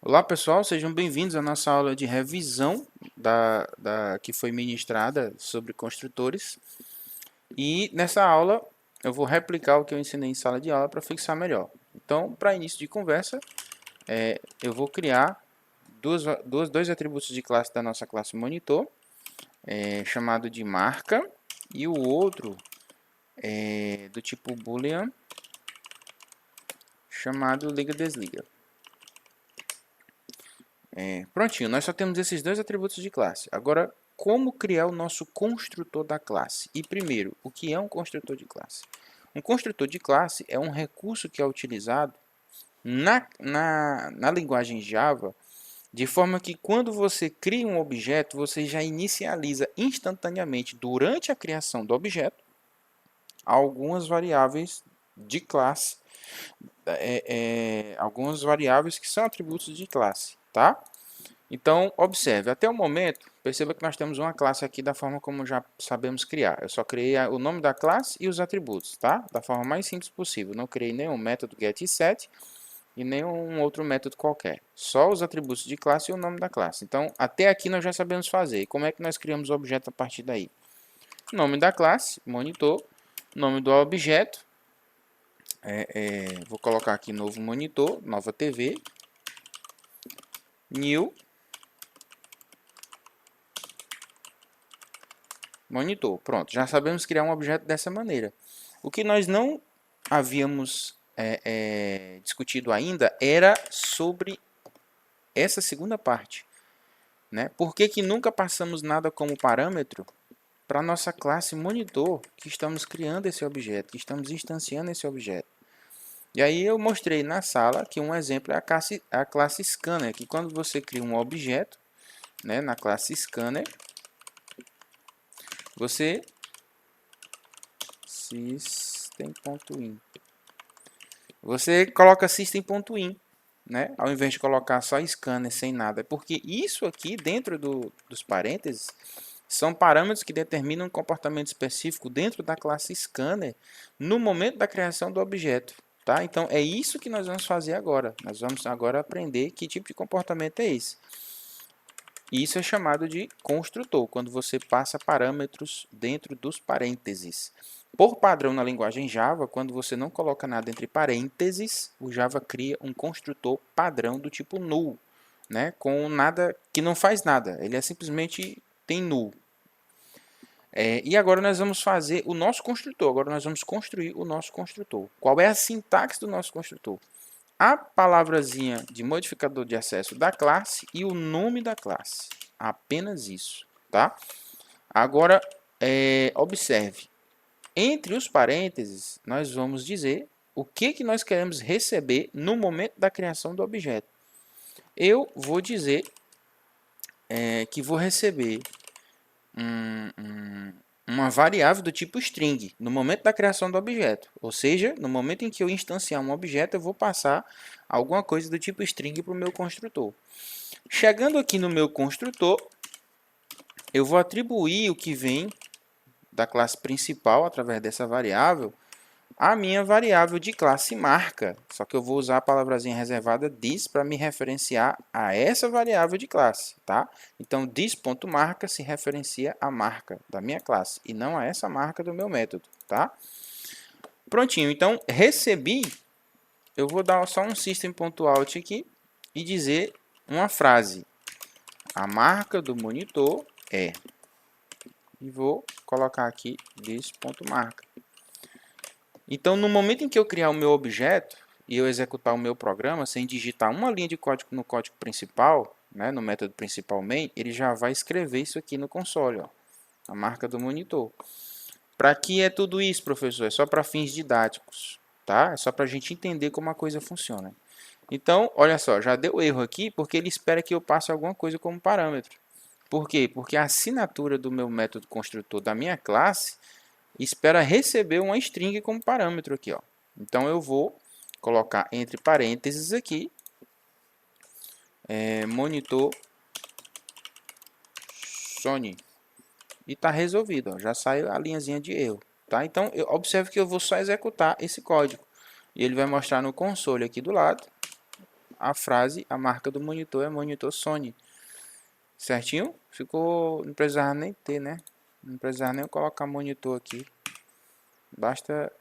Olá pessoal, sejam bem-vindos à nossa aula de revisão que foi ministrada sobre construtores. E nessa aula eu vou replicar o que eu ensinei em sala de aula para fixar melhor. Então, para início de conversa, eu vou criar dois atributos de classe da nossa classe monitor, chamado de marca, e o outro é do tipo boolean, chamado liga-desliga. Prontinho, nós só temos esses dois atributos de classe. Agora, como criar o nosso construtor da classe? E primeiro, o que é um construtor de classe? Um construtor de classe é um recurso que é utilizado na linguagem Java, de forma que quando você cria um objeto, você já inicializa instantaneamente, durante a criação do objeto, algumas variáveis de classe, algumas variáveis que são atributos de classe, tá? Então, observe, até o momento, perceba que nós temos uma classe aqui da forma como já sabemos criar. Eu só criei o nome da classe e os atributos, tá? Da forma mais simples possível. Não criei nenhum método get e set e nenhum outro método qualquer. Só os atributos de classe e o nome da classe. Então, até aqui nós já sabemos fazer. E como é que nós criamos o objeto a partir daí? Nome da classe, monitor, nome do objeto, vou colocar aqui novo monitor, nova TV, new monitor. Pronto, já sabemos criar um objeto dessa maneira. O que nós não havíamos discutido ainda era sobre essa segunda parte. Né? Por que, que nunca passamos nada como parâmetro para a nossa classe monitor que estamos criando esse objeto, que estamos instanciando esse objeto? E aí eu mostrei na sala que um exemplo é a classe scanner, que quando você cria um objeto, né, na classe scanner, você system.in. Você coloca system.in, né? Ao invés de colocar só scanner sem nada. Porque isso aqui, dentro dos parênteses, são parâmetros que determinam um comportamento específico dentro da classe scanner no momento da criação do objeto. Tá? Então, é isso que nós vamos fazer agora. Nós vamos agora aprender que tipo de comportamento é esse. Isso é chamado de construtor, quando você passa parâmetros dentro dos parênteses. Por padrão na linguagem Java, quando você não coloca nada entre parênteses, o Java cria um construtor padrão do tipo null, né? Com nada que não faz nada, ele simplesmente tem null. E agora nós vamos fazer o nosso construtor, agora nós vamos construir o nosso construtor. Qual é a sintaxe do nosso construtor? A palavrazinha de modificador de acesso da classe e o nome da classe. Apenas isso, tá? Agora, observe. Entre os parênteses, nós vamos dizer o que nós queremos receber no momento da criação do objeto. Eu vou dizer que vou receber uma variável do tipo string no momento da criação do objeto. Ou seja, no momento em que eu instanciar um objeto, eu vou passar alguma coisa do tipo string para o meu construtor. Chegando aqui no meu construtor, eu vou atribuir o que vem da classe principal através dessa variável a minha variável de classe marca. Só que eu vou usar a palavrazinha reservada this para me referenciar a essa variável de classe, tá? Então, this.marca se referencia à marca da minha classe e não a essa marca do meu método, tá? Prontinho. Então, recebi, eu vou dar só um system.out aqui e dizer uma frase. A marca do monitor é. E vou colocar aqui this.marca. Então, no momento em que eu criar o meu objeto e eu executar o meu programa sem digitar uma linha de código no código principal, né, no método principal main, ele já vai escrever isso aqui no console, ó, a marca do monitor. Para que é tudo isso, professor? É só para fins didáticos, tá? É só para a gente entender como a coisa funciona. Então, olha só, já deu erro aqui porque ele espera que eu passe alguma coisa como parâmetro. Por quê? Porque a assinatura do meu método construtor da minha classe espera receber uma string como parâmetro aqui, ó. Então eu vou colocar entre parênteses aqui monitor Sony e está resolvido, ó. Já saiu a linhazinha de erro, tá? Então observe que eu vou só executar esse código e ele vai mostrar no console aqui do lado a frase, a marca do monitor é monitor Sony. Certinho? Ficou, não precisava nem ter, né? Não precisava nem colocar monitor aqui. Basta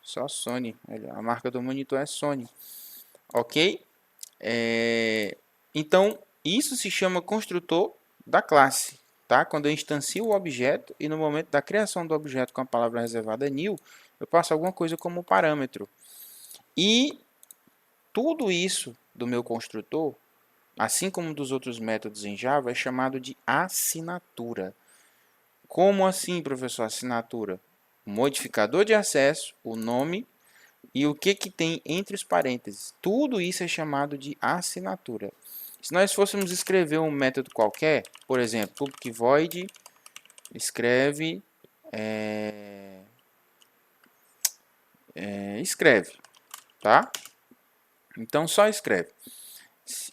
só Sony. A marca do monitor é Sony. Ok? Então, isso se chama construtor da classe. Tá? Quando eu instancio o objeto e no momento da criação do objeto com a palavra reservada new, eu passo alguma coisa como parâmetro. E tudo isso do meu construtor, assim como dos outros métodos em Java, é chamado de assinatura. Como assim, professor, assinatura? O modificador de acesso, o nome e o que tem entre os parênteses. Tudo isso é chamado de assinatura. Se nós fôssemos escrever um método qualquer, por exemplo, public void escreve escreve, tá? Então só escreve.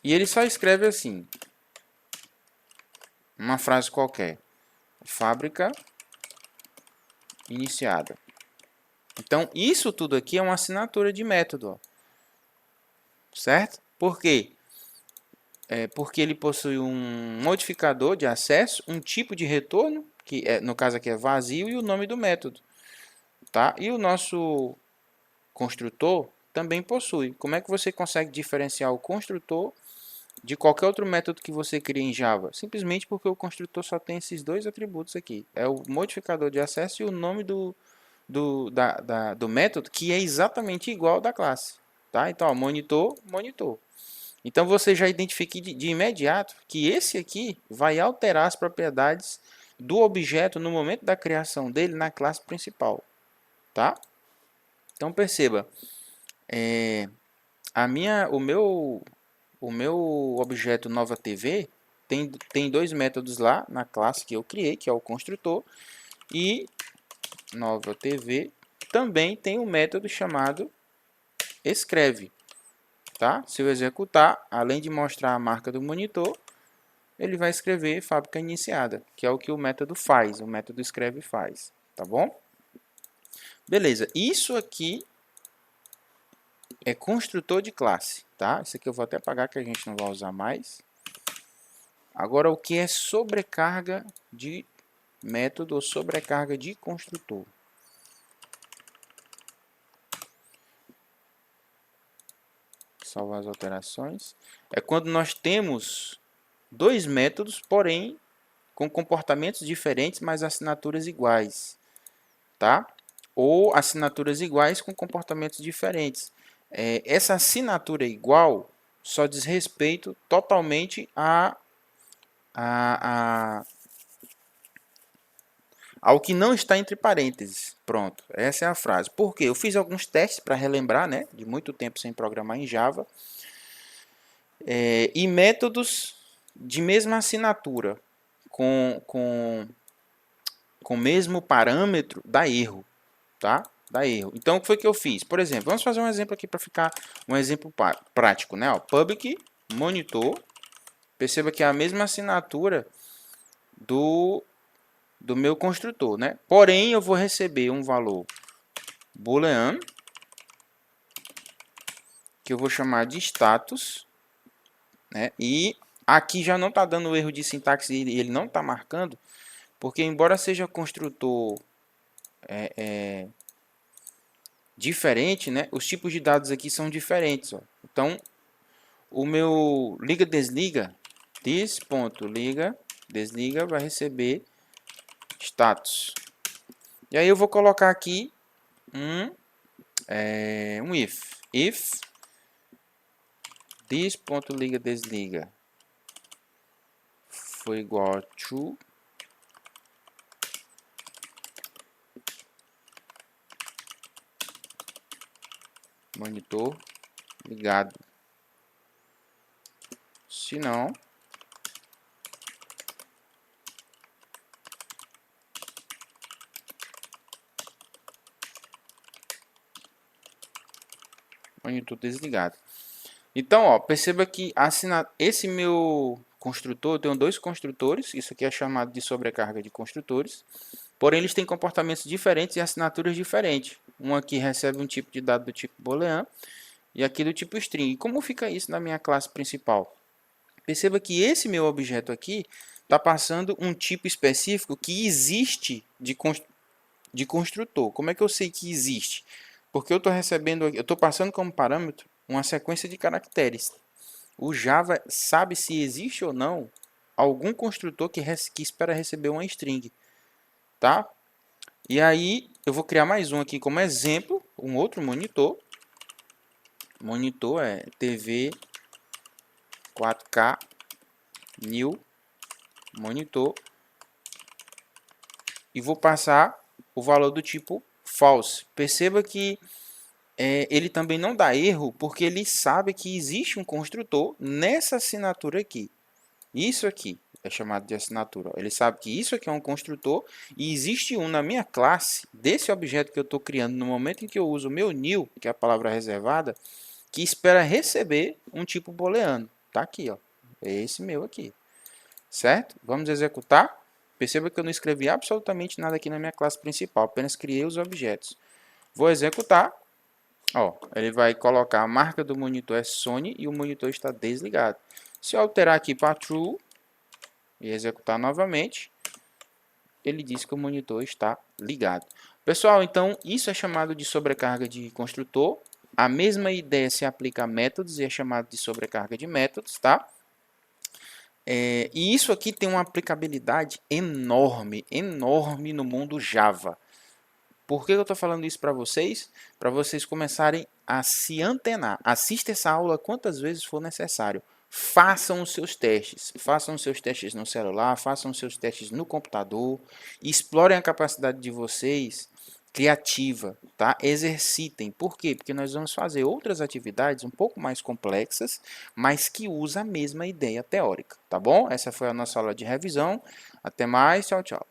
E ele só escreve assim, uma frase qualquer. Fábrica iniciada. Então isso tudo aqui é uma assinatura de método, ó. Certo? Por quê? Porque ele possui um modificador de acesso, um tipo de retorno, que no caso aqui é vazio, e o nome do método. Tá? E o nosso construtor também possui. Como é que você consegue diferenciar o construtor de qualquer outro método que você cria em Java? Simplesmente porque o construtor só tem esses dois atributos aqui. É o modificador de acesso e o nome do método, que é exatamente igual ao da classe. Tá? Então, ó, monitor, monitor. Então você já identifica de imediato que esse aqui vai alterar as propriedades do objeto no momento da criação dele na classe principal. Tá? Então perceba, o meu objeto nova TV tem dois métodos lá na classe que eu criei, que é o construtor, e nova TV também tem um método chamado escreve. Tá? Se eu executar, além de mostrar a marca do monitor, ele vai escrever fábrica iniciada, que é o que o método faz, o método escreve faz, tá bom? Beleza, isso aqui é construtor de classe, tá? Isso aqui eu vou até apagar que a gente não vai usar mais. Agora, o que é sobrecarga de método ou sobrecarga de construtor? Salvar as alterações. É quando nós temos dois métodos, porém com comportamentos diferentes, mas assinaturas iguais, tá? Ou assinaturas iguais com comportamentos diferentes. Essa assinatura igual só diz respeito totalmente ao que não está entre parênteses. Pronto, essa é a frase. Por quê? Eu fiz alguns testes para relembrar, né, de muito tempo sem programar em Java, e métodos de mesma assinatura, com o mesmo parâmetro, dá erro, tá? Dá erro. Então, o que foi que eu fiz? Por exemplo, vamos fazer um exemplo aqui para ficar um exemplo prático, né? Ó, public monitor. Perceba que é a mesma assinatura do meu construtor, né? Porém, eu vou receber um valor booleano, que eu vou chamar de status, né? E aqui já não está dando erro de sintaxe e ele não está marcando, porque embora seja construtor diferente, né? Os tipos de dados aqui são diferentes, ó. Então, o meu liga-desliga, this.liga-desliga vai receber status. E aí eu vou colocar aqui um if this.liga-desliga for igual a true, monitor ligado. Se não, monitor desligado. Então, ó, perceba que esse meu construtor, eu tenho dois construtores, isso aqui é chamado de sobrecarga de construtores, porém eles têm comportamentos diferentes e assinaturas diferentes. Um aqui recebe um tipo de dado do tipo booleano e aqui do tipo string. E como fica isso na minha classe principal? Perceba que esse meu objeto aqui está passando um tipo específico que existe de construtor. Como é que eu sei que existe? Porque eu estou passando como parâmetro uma sequência de caracteres. O Java sabe se existe ou não algum construtor que espera receber uma string, tá? E aí eu vou criar mais um aqui como exemplo, um outro monitor. Monitor é TV 4K new monitor e vou passar o valor do tipo false. Perceba que ele também não dá erro porque ele sabe que existe um construtor nessa assinatura aqui. Isso aqui é chamado de assinatura. Ele sabe que isso aqui é um construtor e existe um na minha classe desse objeto que eu estou criando no momento em que eu uso o meu new, que é a palavra reservada, que espera receber um tipo booleano. Tá aqui, ó. É esse meu aqui. Certo? Vamos executar. Perceba que eu não escrevi absolutamente nada aqui na minha classe principal, apenas criei os objetos. Vou executar. Ó, ele vai colocar a marca do monitor é Sony e o monitor está desligado. Se eu alterar aqui para True e executar novamente, ele diz que o monitor está ligado. Pessoal, então isso é chamado de sobrecarga de construtor. A mesma ideia se aplica a métodos e é chamado de sobrecarga de métodos, tá? E isso aqui tem uma aplicabilidade enorme, enorme no mundo Java. Por que eu estou falando isso para vocês? Para vocês começarem a se antenar. Assista essa aula quantas vezes for necessário. Façam os seus testes. Façam os seus testes no celular, façam os seus testes no computador. Explorem a capacidade de vocês criativa, tá? Exercitem. Por quê? Porque nós vamos fazer outras atividades um pouco mais complexas, mas que usam a mesma ideia teórica, tá bom? Essa foi a nossa aula de revisão. Até mais, tchau, tchau.